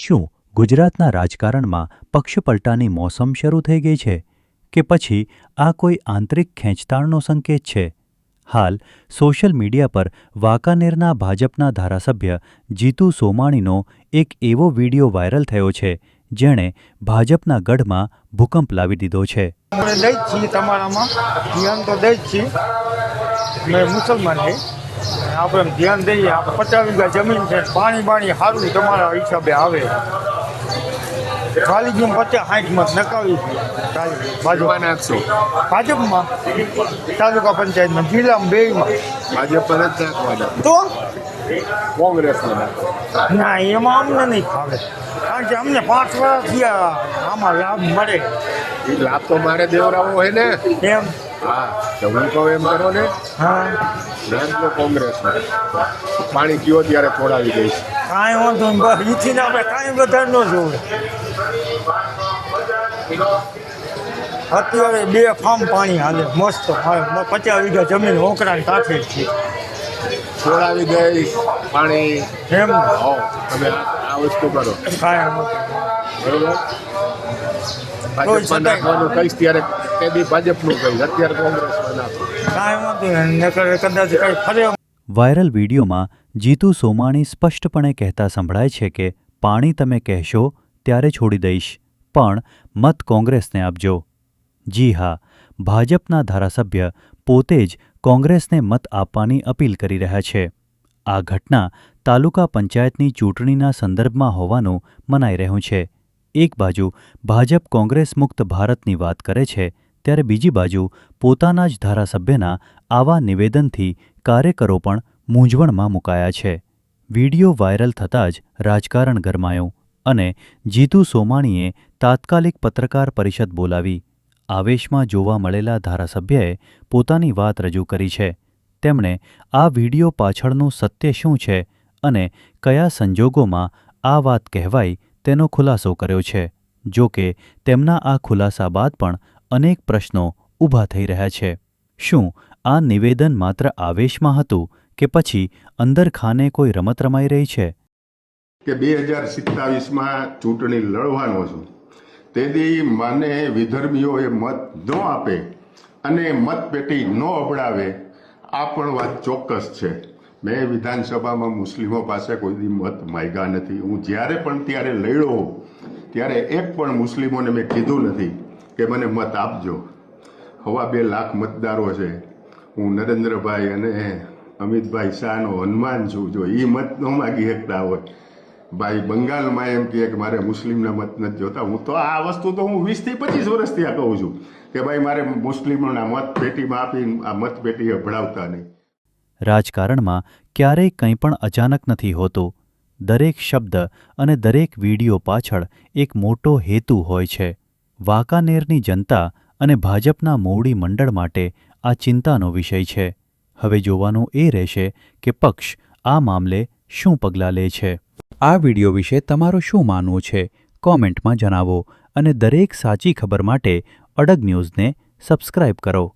શું ગુજરાતના રાજકારણમાં પક્ષપલટાની મોસમ શરૂ થઈ ગઈ છે કે પછી આ કોઈ આંતરિક ખેંચતાણનો સંકેત છે? હાલ સોશિયલ મીડિયા પર વાંકાનેરના ભાજપના ધારાસભ્ય જીતુ સોમાણીનો એક એવો વિડીયો વાયરલ થયો છે જેણે ભાજપના ગઢમાં ભૂકંપ લાવી દીધો છે. તમારામાં ધ્યાન તો દઈ જ છીએ, મેં મુસલમાન છે, આપણે ધ્યાન દઈએ. આપણે 50 વીઘા જમીન છે, પાણી સારું તમારા હિસાબે આવે. ખાલી ગયું 50-60 મત નકાવી ભાજપમાં, તાલુકા પંચાયતમાં, જિલ્લામાં, બેયમાં તો ના એમાં અમને નહીં ફાવે, કારણ કે અમને 5 વર્ષ થયા આમાં લાભ મળે. લાભ તો મારે દેવરાવો હોય ને એમ. હા તો હું કહું એમ કરો ને. હા તો કોંગ્રેસમાં પાણી કયો ત્યારે છોડાવી દઈશ. કાંઈ વાંધો નહીં, બસ ઈથી આપણે કાંઈ વધારે ન જોવે. અત્યારે 2 ફાર્મ પાણી હાલે મસ્ત, 50 વીઘા જમીન હોકરાને કાંઠે છે, છોડાવી દઈશ પાણી. એમ તમે આ વસ્તુ કરો કાંઈ બરોબર. ભાજપમાં નાખવાનું કહીશ ત્યારે તે બી ભાજપનું કહીશ, અત્યારે કોંગ્રેસમાં નાખો. કાંઈ વાંધો નહીં, કદાચ કંઈ ફરે. વાયરલ વિડીયોમાં જીતુ સોમાણી સ્પષ્ટપણે કહેતા સંભળાય છે કે પાણી તમે કહેશો ત્યારે છોડી દઈશ, પણ મત કોંગ્રેસને આપજો. જી હા, ભાજપના ધારાસભ્ય પોતે જ કોંગ્રેસને મત આપવાની અપીલ કરી રહ્યા છે. આ ઘટના તાલુકા પંચાયતની ચૂંટણીના સંદર્ભમાં હોવાનું મનાઈ રહ્યું છે. એક બાજુ ભાજપ કોંગ્રેસ મુક્ત ભારતની વાત કરે છે, ત્યારે બીજી બાજુ પોતાના જ ધારાસભ્યના આવા નિવેદનથી કાર્યકરો પણ મૂંઝવણમાં મુકાયા છે. વિડીયો વાયરલ થતાં જ રાજકારણ ગરમાયું અને જીતુ સોમાણીએ તાત્કાલિક પત્રકાર પરિષદ બોલાવી. આવેશમાં જોવા મળેલા ધારાસભ્યએ પોતાની વાત રજૂ કરી છે. તેમણે આ વિડીયો પાછળનું સત્ય શું છે અને કયા સંજોગોમાં આ વાત કહેવાઈ તેનો ખુલાસો કર્યો છે. જો કે તેમના આ ખુલાસા બાદ પણ અનેક પ્રશ્નો ઊભા થઈ રહ્યા છે. શું આ નિવેદન માત્ર આવેશમાં હતું કે પછી અંદરખાને કોઈ રમત રમાઈ રહી છે? કે 2027માં ચૂંટણી લડવાનો છું, તેથી મને વિધર્મીઓએ મત ન આપે અને મતપેટી ન અબડાવે, આ પણ વાત ચોક્કસ છે. મેં વિધાનસભામાં મુસ્લિમો પાસે કોઈ દી મત માંગ્યા નથી. હું જ્યારે પણ ત્યારે લડ્યો ત્યારે એક પણ મુસ્લિમોને મેં કીધું નથી કે મને મત આપજો. 2.25 લાખ મતદારો છે. હું નરેન્દ્રભાઈ અને અમિતભાઈ શાહનો હનુમાન છું. જો એ મત ન માગી શકતા હોય, ભાઈ બંગાળમાં એમ કહે કે મારે મુસ્લિમના મત નથી જોતા, હું તો આ વસ્તુ તો હું 20 થી 25 વર્ષથી આ કહું છું કે ભાઈ મારે મુસ્લિમોના મત પેટીમાં આપી આ મતપેટી ભળાવતા નહીં. રાજકારણમાં ક્યારેય કંઈ પણ અચાનક નથી હોતું. દરેક શબ્દ અને દરેક વિડીયો પાછળ એક મોટો હેતુ હોય છે. વાંકાનેરની જનતા અને ભાજપના મોવડી મંડળ માટે આ ચિંતાનો વિષય છે. હવે જોવાનું એ રહેશે કે પક્ષ આ મામલે શું પગલાં લે છે. આ વિડીયો વિશે તમારું શું માનવું છે? કોમેન્ટમાં જણાવો અને દરેક સાચી ખબર માટે અડગ ન્યૂઝને સબસ્ક્રાઇબ કરો.